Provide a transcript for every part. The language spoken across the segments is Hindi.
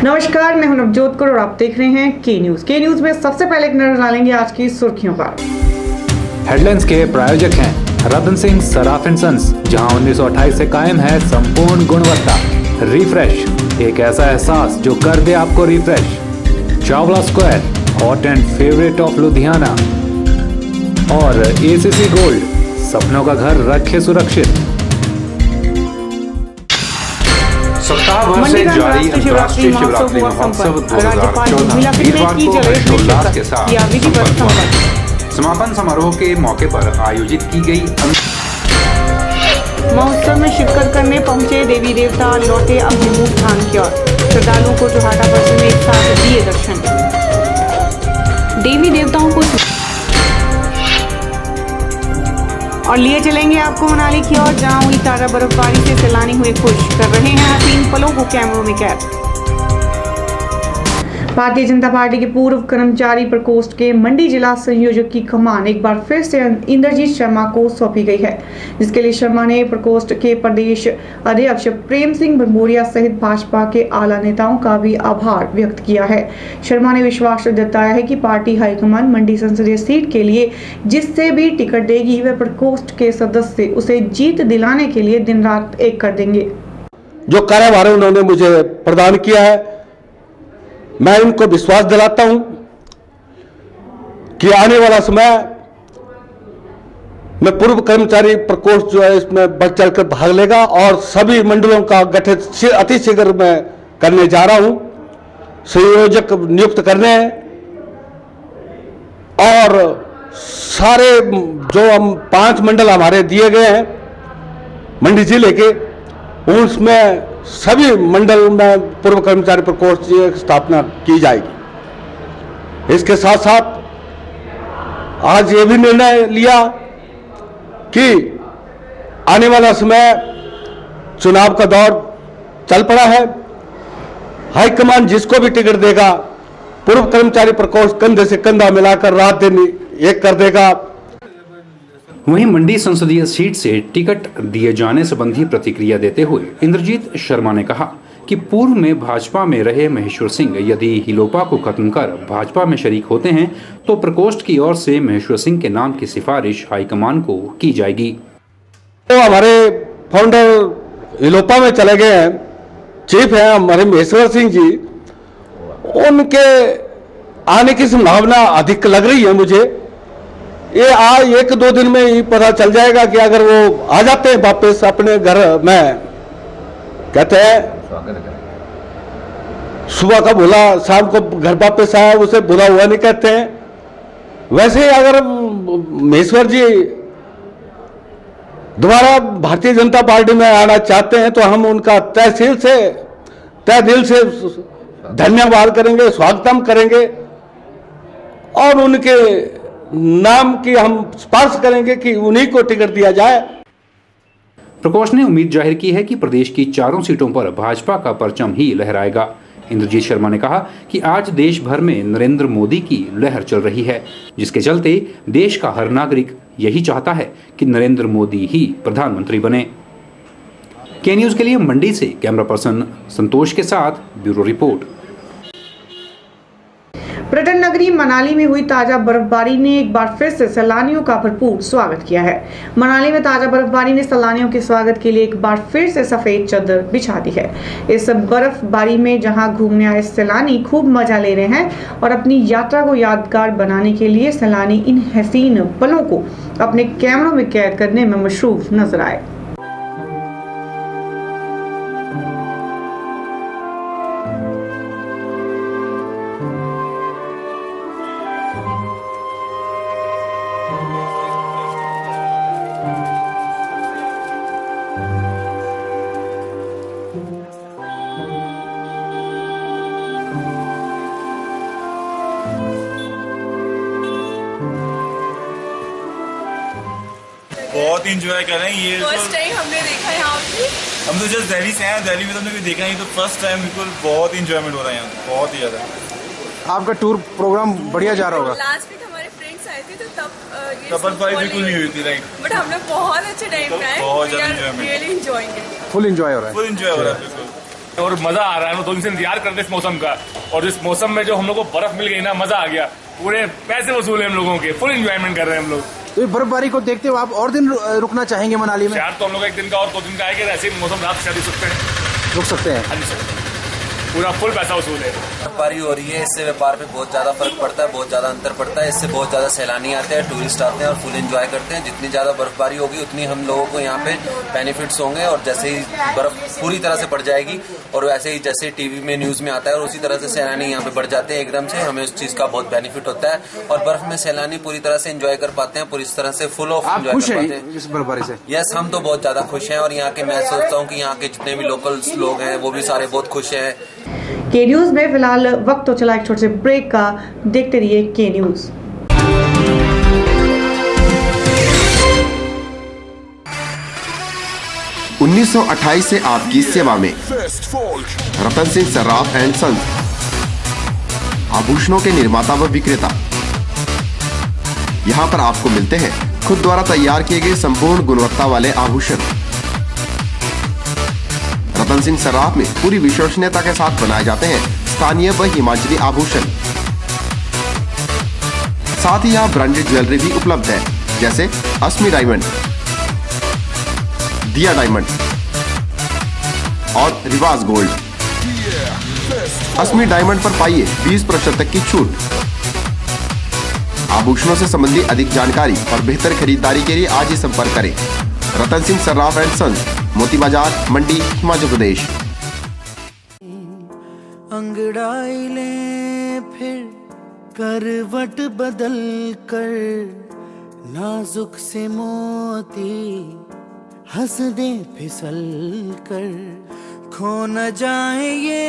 नमस्कार, मैं हूं नवजोत कौर और आप देख रहे हैं के न्यूज में सबसे पहले एक नजर डालेंगे आज की सुर्खियों पर। हेडलाइंस के प्रायोजक हैं रतन सिंह सराफ एंड सन्स, जहां 1928 से कायम है संपूर्ण गुणवत्ता। रिफ्रेश, एक ऐसा एहसास जो कर दे आपको refresh. Chawla square, hot and favourite of Ludhiana. और एसीसी गोल्ड, सपनों का घर रखे सुरक्षित। सप्ताह भर से जारी अंतर्राष्ट्रीय शिवरात्रि महोत्सव 2014 वीरवार को हर्षोल्लास के साथ संपन्न हुआ। समापन समारोह के मौके पर आयोजित की गई महोत्सव में शिरकत करने पहुंचे देवी देवता लौटे अपने मूल स्थान की ओर। श्रद्धालुओं को जोहाटा परिसर में एक साथ दिए दर्शन। देवी देवताओं को और लिए चलेंगे आपको मनाली की ओर, जहां हुई ताजा बर्फबारी से सैलानी हुए खुश, कर रहे हैं हसीन पलों को कैमरों में कैद। भारतीय जनता पार्टी के पूर्व कर्मचारी प्रकोष्ठ के मंडी जिला संयोजक की कमान एक बार फिर से इंद्रजीत शर्मा को सौंपी गई है, जिसके लिए शर्मा ने प्रकोष्ठ के प्रदेश अध्यक्ष प्रेम सिंह भरमौरिया सहित भाजपा के आला नेताओं का भी आभार व्यक्त किया है। शर्मा ने विश्वास जताया है कि पार्टी हाईकमान मंडी संसदीय सीट के लिए जिससे भी टिकट देगी, वह प्रकोष्ठ के सदस्य उसे जीत दिलाने के लिए दिन रात एक कर देंगे। जो कार्यभार उन्होंने मुझे प्रदान किया है, मैं इनको विश्वास दिलाता हूं कि आने वाला समय में पूर्व कर्मचारी प्रकोष्ठ जो है इसमें बढ़ चढ़कर भाग लेगा और सभी मंडलों का गठन अति शीघ्र मैं करने जा रहा हूं। संयोजक नियुक्त करने हैं और सारे जो हम 5 मंडल हमारे दिए गए हैं मंडी जिले के, उसमें सभी मंडल में पूर्व कर्मचारी प्रकोष्ठ की स्थापना की जाएगी। इसके साथ साथ आज ये भी निर्णय लिया कि आने वाला समय चुनाव का दौर चल पड़ा है। हाईकमान जिसको भी टिकट देगा, पूर्व कर्मचारी प्रकोष्ठ कंधे से कंधा मिलाकर रात दिन एक कर देगा। वहीं मंडी संसदीय सीट से टिकट दिए जाने संबंधी प्रतिक्रिया देते हुए इंद्रजीत शर्मा ने कहा कि पूर्व में भाजपा में रहे महेश्वर सिंह यदि हिलोपा को खत्म कर भाजपा में शरीक होते हैं तो प्रकोष्ठ की ओर से महेश्वर सिंह के नाम की सिफारिश हाईकमान को की जाएगी। तो हमारे फाउंडर हिलोपा में चले गए हैं, चीफ हैं हमारे महेश्वर सिंह जी, उनके आने की संभावना अधिक लग रही है मुझे। ये आज 1-2 दिन में ही पता चल जाएगा कि अगर वो आ जाते हैं वापस अपने घर में, कहते हैं सुबह का भूला शाम को घर वापस आया उसे भूला हुआ नहीं कहते हैं। वैसे अगर महेश्वर जी दोबारा भारतीय जनता पार्टी में आना चाहते हैं तो हम उनका तय दिल से धन्यवाद करेंगे, स्वागतम करेंगे और उनके नाम की हम स्पर्श करेंगे कि उन्हीं को टिकट दिया जाए। प्रकोष्ठ ने उम्मीद जाहिर की है कि प्रदेश की 4 सीटों पर भाजपा का परचम ही लहराएगा। इंद्रजीत शर्मा ने कहा कि आज देश भर में नरेंद्र मोदी की लहर चल रही है, जिसके चलते देश का हर नागरिक यही चाहता है कि नरेंद्र मोदी ही प्रधानमंत्री बने। के न्यूज के लिए मंडी से कैमरा पर्सन संतोष के साथ ब्यूरो रिपोर्ट। पर्यटन नगरी मनाली में हुई ताजा बर्फबारी ने एक बार फिर से सैलानियों का भरपूर स्वागत किया है। मनाली में ताजा बर्फबारी ने सैलानियों के स्वागत के लिए एक बार फिर से सफेद चादर बिछा दी है। इस बर्फबारी में जहां घूमने आए सैलानी खूब मजा ले रहे हैं और अपनी यात्रा को यादगार बनाने के लिए सैलानी इन हसीन पलों को अपने कैमरों में कैद करने में मशरूफ नजर आए। बहुत इंजॉय कर रहे हैं। ये फर्स्ट टाइम हमने देखा यहाँ पे। हम तो जस्ट दिल्ली से हैं, दिल्ली में तो हमने कभी देखा नहीं, तो फर्स्ट टाइम बिल्कुल बहुत इंजॉयमेंट हो रहा है यहाँ, बहुत ही ज़्यादा। आपका टूर प्रोग्राम बढ़िया जा रहा होगा। लास्ट वीक हमारे फ्रेंड्स आए थे तो तब कपल फाइट बिल्कुल नहीं हुई थी, राइट, बट हमने बहुत अच्छे टाइम का है। बहुत ज़्यादा enjoyment। Really enjoying it. Full enjoy हो रहा है। फुल इंजॉय हो रहा है बिल्कुल। और मजा आ रहा है। 2 दिन से इंतजार करते इस मौसम का, और इस मौसम में जो हम लोग को बर्फ मिल गई ना, मजा आ गया। पूरे पैसे वसूल है हम लोगों के, फुल एंजॉयमेंट कर रहे हैं हम लोग। तो ये बर्फबारी को देखते हुए आप और दिन रुकना चाहेंगे मनाली में? यार तो हम लोग 1 दिन का और 2 दिन का आएंगे, ऐसे ही मौसम रात शादी सकते हैं, रुक सकते हैं। हाँ जी सर, पूरा फुल पैसा वसूल है। बर्फबारी हो रही है, इससे व्यापार पे बहुत ज्यादा फर्क पड़ता है, बहुत ज्यादा अंतर पड़ता है। इससे बहुत ज्यादा सैलानी आते हैं, टूरिस्ट आते हैं और फुल एंजॉय करते हैं। जितनी ज्यादा बर्फबारी होगी उतनी हम लोगों को यहाँ पे बेनिफिट्स होंगे, और जैसे ही बर्फ पूरी तरह से पड़ जाएगी और वैसे ही जैसे टीवी में न्यूज में आता है और उसी तरह से सैलानी यहाँ पे बढ़ जाते हैं एकदम से, हमें उस चीज का बहुत बेनिफिट होता है। और बर्फ में सैलानी पूरी तरह से एंजॉय कर पाते हैं, पूरी तरह से फुल ऑफ आप एंजॉय खुश कर पाते हैं हैं। इस बर्फबारी से? यस, हम तो बहुत ज्यादा खुश हैं, और यहाँ के मैं सोचता हूँ कि यहाँ के जितने भी लोकल्स लोग हैं वो भी सारे बहुत खुश हैं। के न्यूज में फिलहाल वक्त तो चला एक छोटे से ब्रेक का, देखते रहिए के न्यूज। उन्नीस 1928 से आपकी सेवा में रतन सिंह सर्राफ एंड सन्स, आभूषणों के निर्माता व विक्रेता। यहाँ पर आपको मिलते हैं खुद द्वारा तैयार किए गए संपूर्ण गुणवत्ता वाले आभूषण। रतन सिंह सर्राफ में पूरी विश्वसनीयता के साथ बनाए जाते हैं स्थानीय व हिमाचली आभूषण। साथ ही यहाँ ब्रांडेड ज्वेलरी भी उपलब्ध है, जैसे अस्मी डायमंड, दिया डायमंड और रिवाज गोल्ड। अस्मी डायमंड पर पाइए 20% तक की छूट। आभूषणों से संबंधित अधिक जानकारी और बेहतर खरीदारी के लिए आज ही संपर्क करें। रतन सिंह सर्राफ एंड सन्स, मोती बाजार, मंडी, हिमाचल प्रदेश। अंगड़ाई ले फिर करवट बदल कर, नाजुक से मोती हंस दे फिसल कर, खो न जाए ये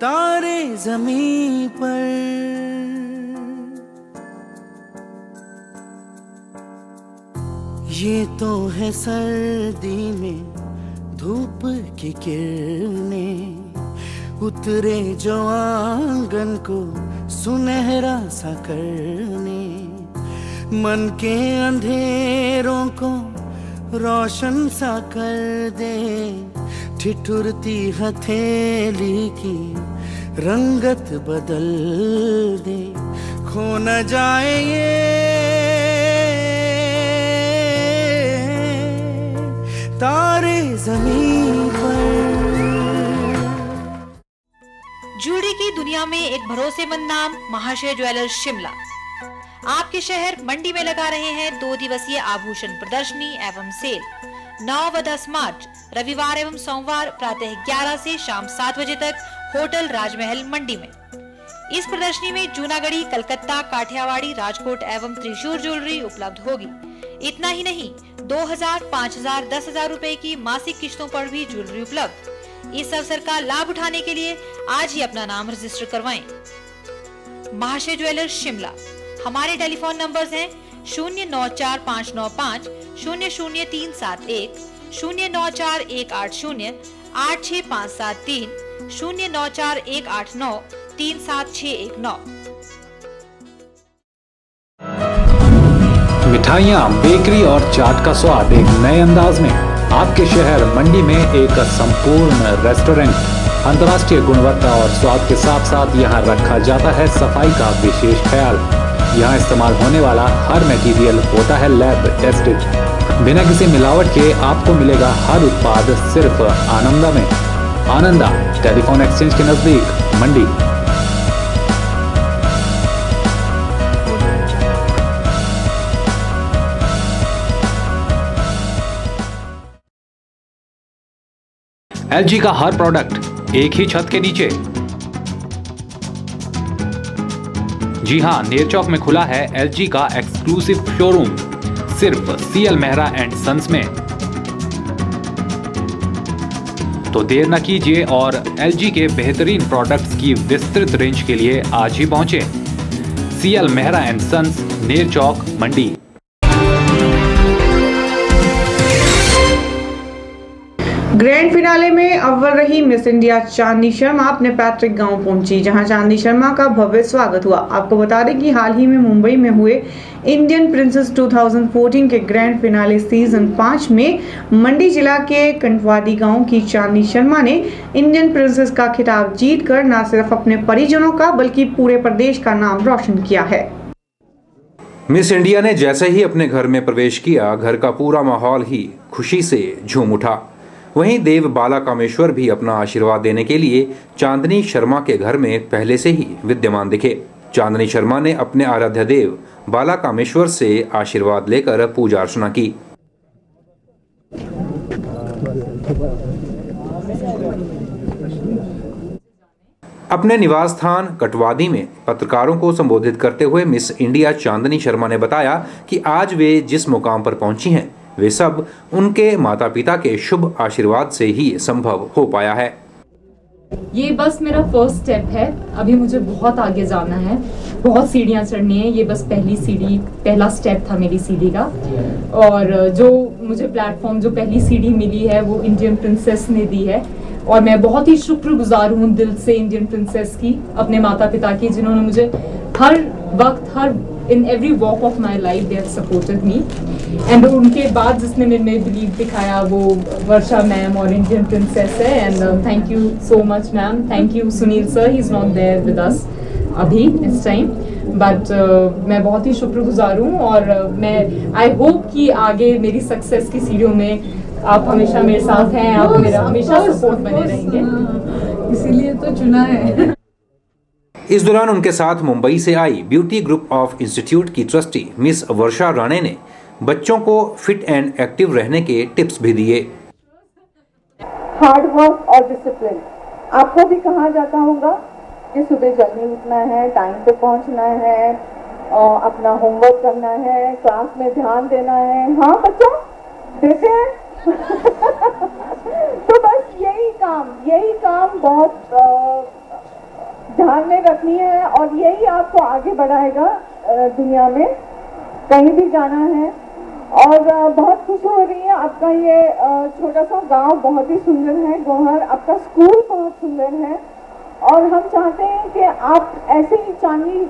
तारे ज़मीं पर। ये तो है सर्दी में धूप की किरणें, उतरे जो आंगन को सुनहरा सा करने, मन के अंधेरों को रोशन सा कर दे, ठिठुरती हथेली की रंगत बदल दे, खो न जाए ये तारे ज़मीन पर। ज्वेलरी की दुनिया में एक भरोसेमंद नाम महाशय ज्वेलर्स शिमला आपके शहर मंडी में लगा रहे हैं 2 दिवसीय आभूषण प्रदर्शनी एवं सेल 9 व 10 मार्च रविवार एवं सोमवार प्रातः 11 से शाम 7 बजे तक होटल राजमहल मंडी में। इस प्रदर्शनी में जूनागढ़ी, कलकत्ता, काठियावाड़ी, राजकोट एवं त्रिशूर ज्वेलरी उपलब्ध होगी। इतना ही नहीं, 2000, 5000, 10,000 रुपए की मासिक किश्तों पर भी ज्वेलरी उपलब्ध। इस अवसर का लाभ उठाने के लिए आज ही अपना नाम रजिस्टर करवाएं। महाशय ज्वेलर्स शिमला। हमारे टेलीफोन नंबर्स हैं 094595 00371, 094180 86573, 094189 37619। मिठाइयाँ, बेकरी और चाट का स्वाद एक नए अंदाज में आपके शहर मंडी में एक संपूर्ण रेस्टोरेंट। अंतर्राष्ट्रीय गुणवत्ता और स्वाद के साथ साथ यहाँ रखा जाता है सफाई का विशेष ख्याल। यहाँ इस्तेमाल होने वाला हर मटेरियल होता है लैब टेस्टेड। बिना किसी मिलावट के आपको मिलेगा हर उत्पाद सिर्फ आनंदा में। आनंदा टेलीफोन एक्सचेंज के नजदीक, मंडी। LG का हर प्रोडक्ट एक ही छत के नीचे। जी हां, नेरचौक में खुला है LG का एक्सक्लूसिव शोरूम, सिर्फ CL मेहरा एंड सन्स में। तो देर न कीजिए और LG के बेहतरीन प्रोडक्ट्स की विस्तृत रेंज के लिए आज ही पहुंचे। CL Mehra and sons, Nerchowk, Mandi. Grand finale में अव्वल रही मिस इंडिया चांदनी शर्मा अपने पैतृक गांव पहुंची, जहां चांदनी शर्मा का भव्य स्वागत हुआ। आपको बता दें कि हाल ही में मुंबई में हुए इंडियन प्रिंसेस 2014 के ग्रैंड फिनाले सीजन 5 में मंडी जिला के कंटवादी गांव की चांदनी शर्मा ने इंडियन प्रिंसेस का खिताब जीतकर न सिर्फ अपने परिजनों का बल्कि पूरे प्रदेश का नाम रोशन किया है। मिस इंडिया ने जैसे ही अपने घर में प्रवेश किया, घर का पूरा माहौल ही खुशी से झूम उठा। वहीं देव बाला कामेश्वर भी अपना आशीर्वाद देने के लिए चांदनी शर्मा के घर में पहले से ही विद्यमान दिखे। चांदनी शर्मा ने अपने आराध्य देव बाला कामेश्वर से आशीर्वाद लेकर पूजा अर्चना की। अपने निवास स्थान कटवादी में पत्रकारों को संबोधित करते हुए मिस इंडिया चांदनी शर्मा ने बताया कि आज वे जिस मुकाम पर पहुंची हैं, वे सब उनके माता पिता के शुभ आशीर्वाद से ही संभव हो पाया है। ये बस मेरा फर्स्ट स्टेप है, अभी मुझे बहुत आगे जाना है, बहुत सीढ़ियाँ चढ़नी है। ये बस पहली सीढ़ी, पहला स्टेप था मेरी सीढ़ी का। और जो मुझे प्लेटफॉर्म, जो पहली सीढ़ी मिली है वो इंडियन प्रिंसेस ने दी है और मैं बहुत ही शुक्रगुजार हूँ दिल से इंडियन प्रिंसेस की, अपने माता पिता की, जिन्होंने मुझे हर वक्त, हर in every walk of my life they have supported me. And उनके बाद जिसने मेरे में बिलीव दिखाया वो वर्षा मैम और इंडियन प्रिंसेस है। And thank you so much ma'am, thank you Sunil sir, he is not there with us अभी इस टाइम, बट मैं बहुत ही शुक्रगुजार हूँ। और मैं आई होप कि आगे मेरी सक्सेस की सीढ़ियों में आप हमेशा मेरे साथ हैं, आप मेरा हमेशा सपोर्ट बने रहेंगे, इसीलिए तो चुना है। इस दौरान उनके साथ मुंबई से आई ब्यूटी ग्रुप ऑफ इंस्टीट्यूट की ट्रस्टी मिस वर्षा राणे ने बच्चों को फिट एंड एक्टिव रहने के टिप्स भी दिए। हार्ड वर्क और डिसिप्लिन, आपको भी कहा जाता होगा कि सुबह जल्दी उठना है, टाइम पे पहुंचना है, अपना होमवर्क करना है, क्लास में ध्यान देना है। हाँ बच्चों, देते हैं। तो बस यही काम बहुत ध्यान में रखनी है और यही आपको आगे बढ़ाएगा दुनिया में, कहीं भी जाना है। और बहुत खुशी हो रही है, आपका ये छोटा सा गांव बहुत ही सुंदर है, गोहर, आपका स्कूल बहुत सुंदर है और हम चाहते हैं कि आप ऐसे ही चांदनी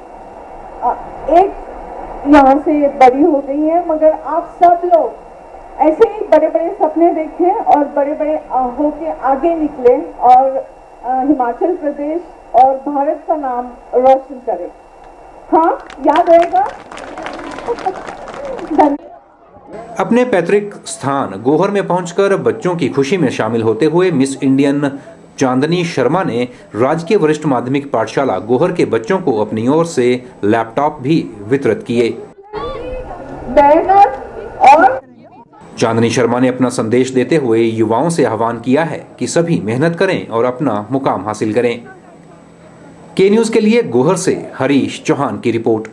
एक यहाँ से बड़ी हो गई है, मगर आप सब लोग ऐसे ही बड़े बड़े सपने देखें और बड़े बड़े होके आगे निकले और हिमाचल प्रदेश और भारत का नाम रोशन करें। हाँ, याद रहेगा। अपने पैतृक स्थान गोहर में पहुंचकर बच्चों की खुशी में शामिल होते हुए मिस इंडियन चांदनी शर्मा ने राजकीय वरिष्ठ माध्यमिक पाठशाला गोहर के बच्चों को अपनी ओर से लैपटॉप भी वितरित किए। और चांदनी शर्मा ने अपना संदेश देते हुए युवाओं से आह्वान किया है कि सभी मेहनत करें और अपना मुकाम हासिल करें। के न्यूज के लिए गोहर से हरीश चौहान की रिपोर्ट।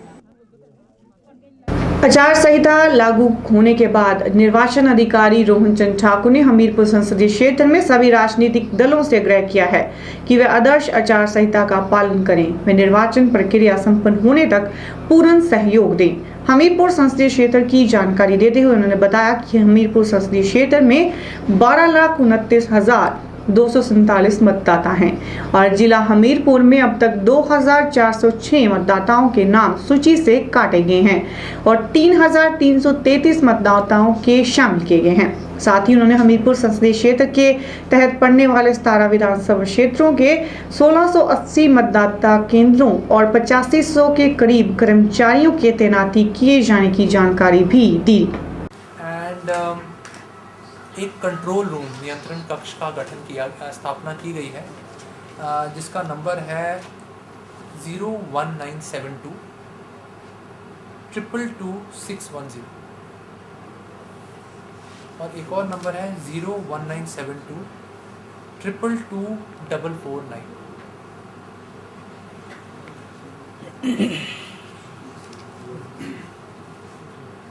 आचार संहिता लागू होने के बाद निर्वाचन अधिकारी रोहन चंद ठाकुर ने हमीरपुर संसदीय क्षेत्र में सभी राजनीतिक दलों से आग्रह किया है कि वे आदर्श आचार संहिता का पालन करें, वे निर्वाचन प्रक्रिया संपन्न होने तक पूर्ण सहयोग दें। हमीरपुर संसदीय क्षेत्र की जानकारी देते हुए उन्होंने बताया कि हमीरपुर संसदीय क्षेत्र में 12,29,247 मतदाता हैं और जिला हमीरपुर में अब तक 2,406 मतदाताओं के नाम सूची से काटे गए हैं और 3,333 मतदाताओं के शामिल किए गए हैं। साथ ही उन्होंने हमीरपुर संसदीय क्षेत्र के तहत पड़ने वाले 17 विधानसभा क्षेत्रों के 1680 मतदाता केंद्रों और 8500 के करीब कर्मचारियों के तैनाती किए जाने की जानकारी भी दी। एक कंट्रोल रूम, नियंत्रण कक्ष का गठन स्थापना की गई है, जिसका नंबर है 01972 222610 और एक और नंबर है 01972 222449।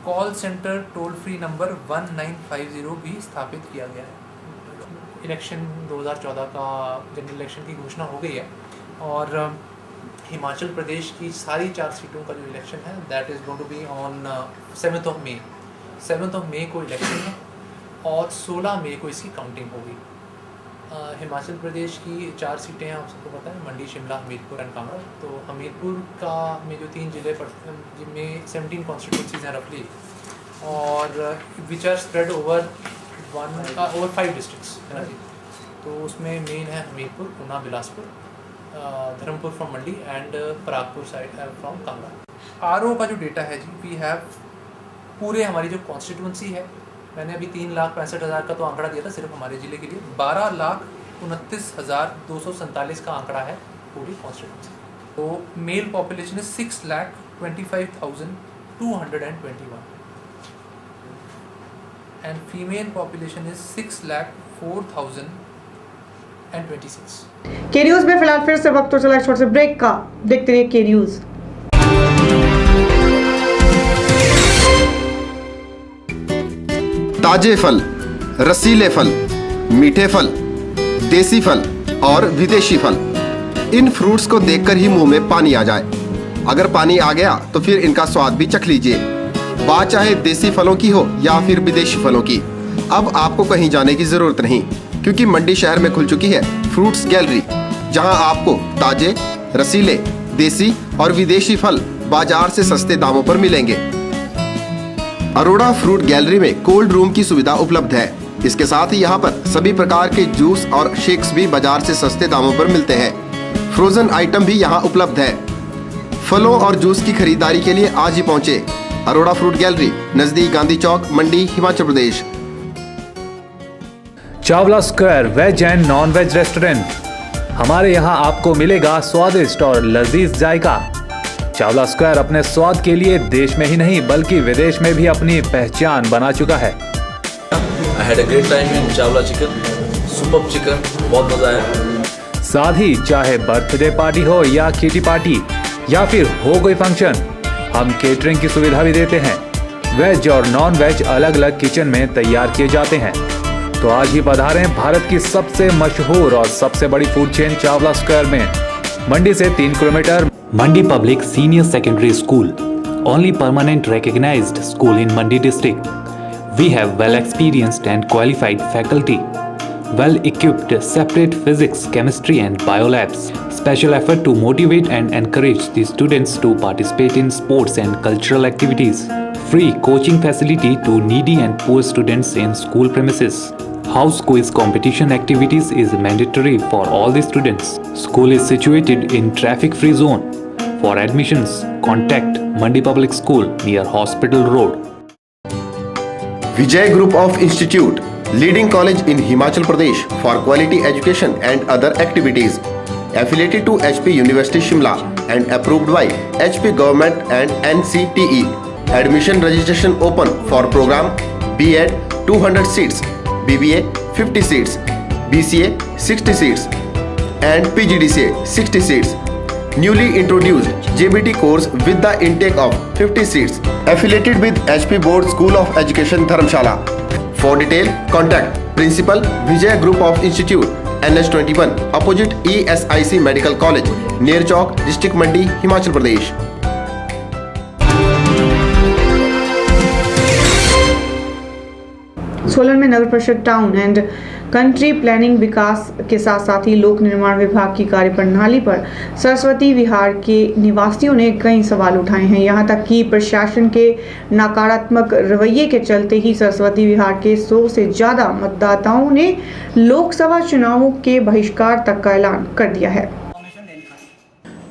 Call centre toll free number 1950 भी स्थापित किया गया है। इलेक्शन 2014 का जनरल इलेक्शन की घोषणा हो गई है और हिमाचल प्रदेश की सारी 4 सीटों का जो इलेक्शन है that is going to be on 7th of May को इलेक्शन है और 16 मई को इसकी काउंटिंग होगी। हिमाचल प्रदेश की 4 सीटें हैं, आप सबको पता है, मंडी, शिमला, हमीरपुर एंड कांगड़ा। तो हमीरपुर का में जो 3 जिले पड़ते हैं जिनमें 17 कॉन्स्टिट्यूंसीज हैं रफली, और which are spread over 5 districts है ना जी। तो उसमें मेन है Hamirpur, Una, Bilaspur, Dharampur from Mandi and Paragpur side from Kangra. RO का जो डेटा है जी, वी हैव पूरे हमारी जो कॉन्स्टिट्यूंसी है, मैंने अभी 3,65,000 का तो आंकड़ा दिया था सिर्फ हमारे ज़िले के लिए, 12,29,247 का आंकड़ा है पूरी कॉन्स्टिट्यूंसी। तो mail population is 6,25,221 and female population is 6,04,026। के न्यूज में फिलहाल फिर से वक्त तो चला छोटे से ब्रेक का, देखते रहिए के न्यूज। ताजे फल, रसीले फल, मीठे फल, देसी फल और विदेशी फल, इन फ्रूट्स को देखकर ही मुंह में पानी आ जाए। अगर पानी आ गया तो फिर इनका स्वाद भी चख लीजिए। बात चाहे देसी फलों की हो या फिर विदेशी फलों की, अब आपको कहीं जाने की जरूरत नहीं, क्योंकि मंडी शहर में खुल चुकी है फ्रूट्स गैलरी, जहां आपको ताजे, रसीले, देसी और विदेशी फल बाजार से सस्ते दामों पर मिलेंगे। अरोड़ा फ्रूट गैलरी में कोल्ड रूम की सुविधा उपलब्ध है। इसके साथ ही यहाँ पर सभी प्रकार के जूस और शेक्स भी बाजार से सस्ते दामों पर मिलते हैं। फ्रोजन आइटम भी यहाँ उपलब्ध है। फलों और जूस की खरीदारी के लिए आज ही पहुँचे अरोड़ा फ्रूट गैलरी, नजदीक Gandhi Chowk, Mandi, Himachal Pradesh. Chawla square veg and non veg restaurant, हमारे यहाँ आपको मिलेगा स्वादिष्ट और लजीज जायका। चावला स्क्वायर अपने स्वाद के लिए देश में ही नहीं बल्कि विदेश में भी अपनी पहचान बना चुका है। I had a great time in Chawla chicken, superb chicken, बहुत मजा आया। साथ ही चाहे बर्थडे पार्टी हो या किटी पार्टी या फिर हो कोई फंक्शन, हम केटरिंग की सुविधा भी देते हैं। वेज और नॉन वेज अलग अलग किचन में तैयार किए जाते हैं। तो आज ही पधारें भारत की सबसे मशहूर और सबसे बड़ी फूड चेन चावला स्क्वायर में, मंडी से 3 kilometre. Mandi Public Senior Secondary School, only permanent recognized school in Mandi district. We have well experienced and qualified faculty, well equipped separate physics, chemistry and biolabs. Special effort to motivate and encourage the students to participate in sports and cultural activities. Free coaching facility to needy and poor students in school premises. House quiz competition activities is mandatory for all the students. School is situated in traffic-free zone. For admissions, contact Mandi Public School near Hospital Road. Vijay Group of Institute, leading college in Himachal Pradesh for quality education and other activities. Affiliated to HP University Shimla and approved by HP Government and NCTE. Admission registration open for program B.Ed 200 seats, BBA 50 seats, BCA 60 seats and PGDCA 60 seats. Newly introduced JBT course with the intake of 50 seats. Affiliated with HP Board School of Education Dharamshala. For detail, contact Principal Vijay Group of Institute, NH21, opposite ESIC Medical College, near Chowk, District Mandi, Himachal Pradesh. Solan में नगर परिषद टाउन एंड कंट्री प्लानिंग विकास के साथ साथ ही लोक निर्माण विभाग की कार्यप्रणाली पर सरस्वती विहार के निवासियों ने कई सवाल उठाए हैं। यहां तक कि प्रशासन के नकारात्मक रवैये के चलते ही सरस्वती विहार के 100 से ज्यादा मतदाताओं ने लोकसभा चुनावों के बहिष्कार तक का ऐलान कर दिया है।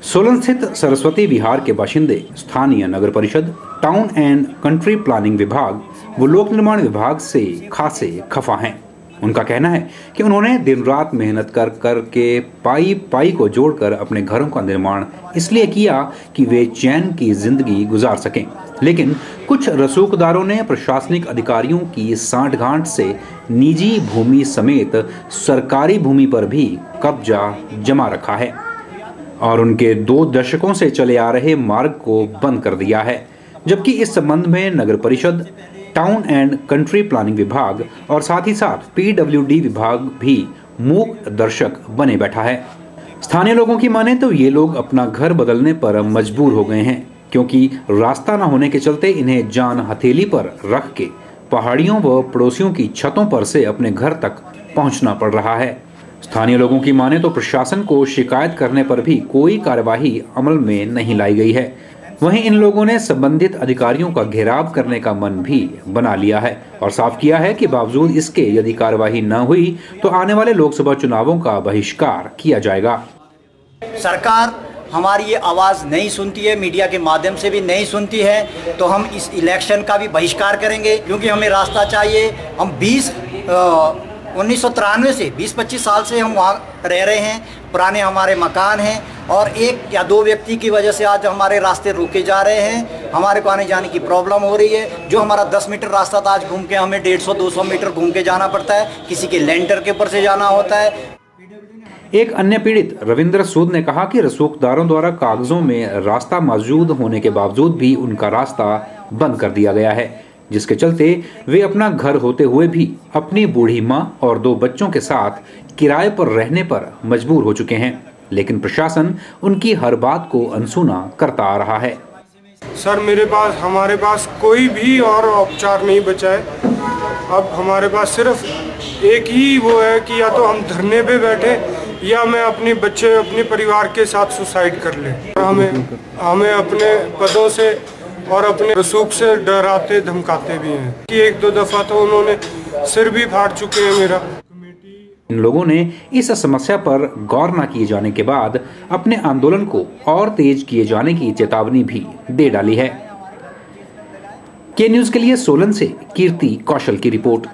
सोलन स्थित सरस्वती विहार के बाशिंदे स्थानीय नगर परिषद, टाउन एंड कंट्री प्लानिंग विभाग व लोक निर्माण विभाग से खासे खफा हैं। उनका कहना है कि उन्होंने दिन रात मेहनत कर के पाई को जोड़कर अपने घरों का निर्माण इसलिए किया कि वे चैन की जिंदगी गुजार सकें, लेकिन कुछ रसूखदारों ने प्रशासनिक अधिकारियों की सांठगांठ से निजी भूमि समेत सरकारी भूमि पर भी कब्जा जमा रखा है और उनके 2 दशकों से चले आ रहे मार्ग को बंद कर दिया है। जबकि इस संबंध में नगर परिषद, टाउन एंड कंट्री प्लानिंग विभाग और साथ ही साथ PWD विभाग भी मूक दर्शक बने बैठा है। स्थानीय लोगों की माने तो ये लोग अपना घर बदलने पर मजबूर हो गए हैं, क्योंकि रास्ता न होने के चलते इन्हें जान हथेली पर रख के पहाड़ियों व पड़ोसियों की छतों पर से अपने घर तक पहुंचना पड़ रहा है। स्थानीय लोगों की माने तो प्रशासन को शिकायत करने पर भी कोई कार्यवाही अमल में नहीं लाई गई है। वहीं इन लोगों ने संबंधित अधिकारियों का घेराव करने का मन भी बना लिया है और साफ किया है कि बावजूद इसके यदि कार्यवाही न हुई तो आने वाले लोकसभा चुनावों का बहिष्कार किया जाएगा। सरकार हमारी ये आवाज़ नहीं सुनती है, मीडिया के माध्यम से भी नहीं सुनती है, तो हम इस इलेक्शन का भी बहिष्कार करेंगे क्योंकि हमें रास्ता चाहिए। हम 1993 से 20-25 साल से हम वहाँ रह रहे हैं, पुराने हमारे मकान हैं और एक या दो व्यक्ति की वजह से आज हमारे रास्ते रोके जा रहे हैं, हमारे को आने जाने की प्रॉब्लम हो रही है। जो हमारा 10 मीटर रास्ता था आज घूम के हमें 150-200 मीटर घूम के जाना पड़ता है, किसी के लेंटर के ऊपर से जाना होता है। एक अन्य पीड़ित रविंद्र सूद ने कहा कि रसूखदारों द्वारा कागजों में रास्ता मौजूद होने के बावजूद भी उनका रास्ता बंद कर दिया गया है, जिसके चलते वे अपना घर होते हुए भी अपनी बूढ़ी मां और 2 बच्चों के साथ किराए पर रहने पर मजबूर हो चुके हैं, लेकिन प्रशासन उनकी हर बात को अनसुना करता आ रहा है। सर हमारे पास कोई भी और उपचार नहीं बचा है। अब हमारे पास सिर्फ एक ही वो है कि या तो हम धरने पे बैठे या मैं अपने बच्चे अपने परिवार के साथ सुसाइड कर ले। हमें अपने पदों से और अपने रसूख से डराते धमकाते भी हैं कि 1-2 दफा तो उन्होंने सिर भी फाड़ चुके हैं मेरा। इन लोगों ने इस समस्या पर गौर न किए जाने के बाद अपने आंदोलन को और तेज किए जाने की चेतावनी भी दे डाली है। के न्यूज के लिए सोलन से कीर्ति कौशल की रिपोर्ट।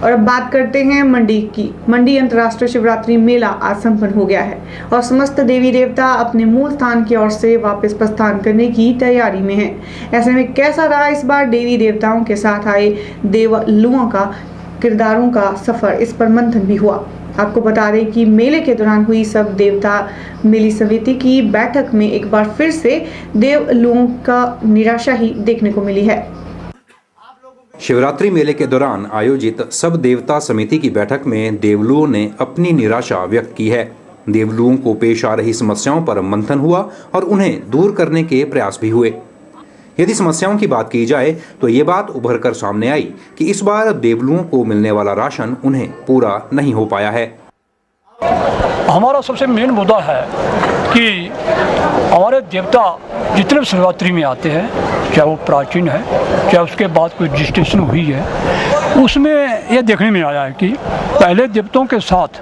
और अब बात करते हैं मंडी की। मंडी अंतर्राष्ट्रीय शिवरात्रि मेला आज संपन्न हो गया है और समस्त देवी देवता अपने मूल स्थान की ओर से वापस प्रस्थान करने की तैयारी में हैं। ऐसे में कैसा रहा इस बार देवी देवताओं के साथ आए देवलुओं का किरदारों का सफर, इस पर मंथन भी हुआ। आपको बता दें कि मेले के दौरान हुई सब देवता मिली समिति की बैठक में एक बार फिर से देवलुओं का निराशा ही देखने को मिली है। शिवरात्रि मेले के दौरान आयोजित सब देवता समिति की बैठक में देवलुओं ने अपनी निराशा व्यक्त की है। देवलुओं को पेश आ रही समस्याओं पर मंथन हुआ और उन्हें दूर करने के प्रयास भी हुए। यदि समस्याओं की बात की जाए तो ये बात उभर कर सामने आई कि इस बार देवलुओं को मिलने वाला राशन उन्हें पूरा नहीं हो पाया है। हमारा सबसे मेन मुद्दा है कि हमारे देवता जितने शिवरात्रि में आते हैं, चाहे वो प्राचीन है चाहे उसके बाद कोई रजिस्ट्रेशन हुई है, उसमें यह देखने में आया है कि पहले देवताओं के साथ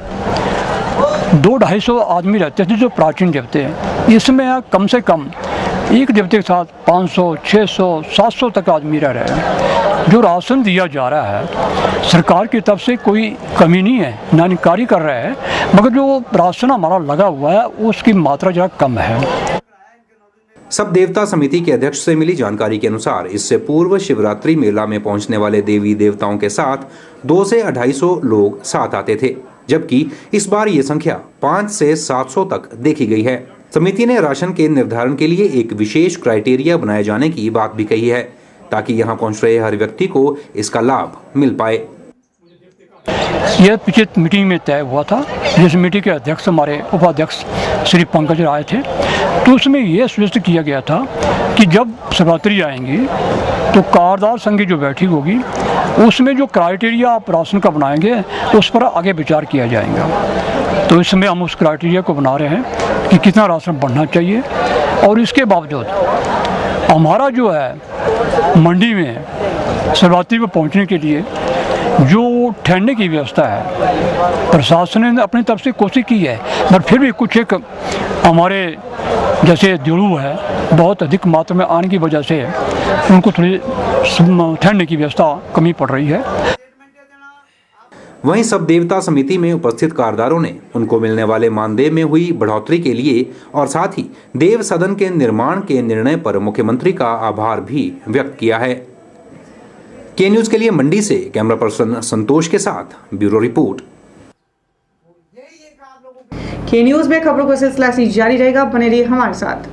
200-250 आदमी रहते थे जो प्राचीन देवते हैं। इसमें कम से कम एक देवते के साथ 500, 600, 700 तक आदमी रह रहे हैं। जो राशन दिया जा रहा है सरकार की तरफ से कोई कमी नहीं है, ना इनकारी कर रहे हैं, मगर जो राशन हमारा लगा हुआ है उसकी मात्रा ज़रा कम है। सब देवता समिति के अध्यक्ष से मिली जानकारी के अनुसार इससे पूर्व शिवरात्रि मेला में पहुंचने वाले देवी देवताओं के साथ 200 से 250 लोग साथ आते थे, जबकि इस बार ये संख्या 500 से 700 तक देखी गई है। समिति ने राशन के निर्धारण के लिए एक विशेष क्राइटेरिया बनाए जाने की बात भी कही है ताकि यहां पहुंच रहे हर व्यक्ति को इसका लाभ मिल पाए। यह पिछले मीटिंग में तय हुआ था, जिस मीटिंग के अध्यक्ष हमारे उपाध्यक्ष श्री पंकज राय थे, तो उसमें यह सुनिश्चित किया गया था कि जब शिवरात्रि आएंगी तो कारदार संघ की जो बैठक होगी उसमें जो क्राइटेरिया आप राशन का बनाएंगे उस पर आगे विचार किया जाएगा। तो इसमें हम उस क्राइटेरिया को बना रहे हैं कि कितना राशन बढ़ना चाहिए। और इसके बावजूद हमारा जो है मंडी में शिवरात्रि में पहुंचने के लिए जो ठहरने की व्यवस्था है, प्रशासन ने अपनी तरफ से कोशिश की है, पर फिर भी कुछ एक हमारे जैसे देवलू है बहुत अधिक मात्रा में आने की वजह से उनको थोड़ी ठहरने की व्यवस्था कमी पड़ रही है। वहीं सब देवता समिति में उपस्थित कारदारों ने उनको मिलने वाले मानदेय में हुई बढ़ोतरी के लिए और साथ ही देव सदन के निर्माण के निर्णय पर मुख्यमंत्री का आभार भी व्यक्त किया है। के न्यूज के लिए मंडी से कैमरा पर्सन संतोष के साथ ब्यूरो रिपोर्ट। के न्यूज में खबरों का सिलसिला जारी रहेगा, बने रहिए हमारे साथ।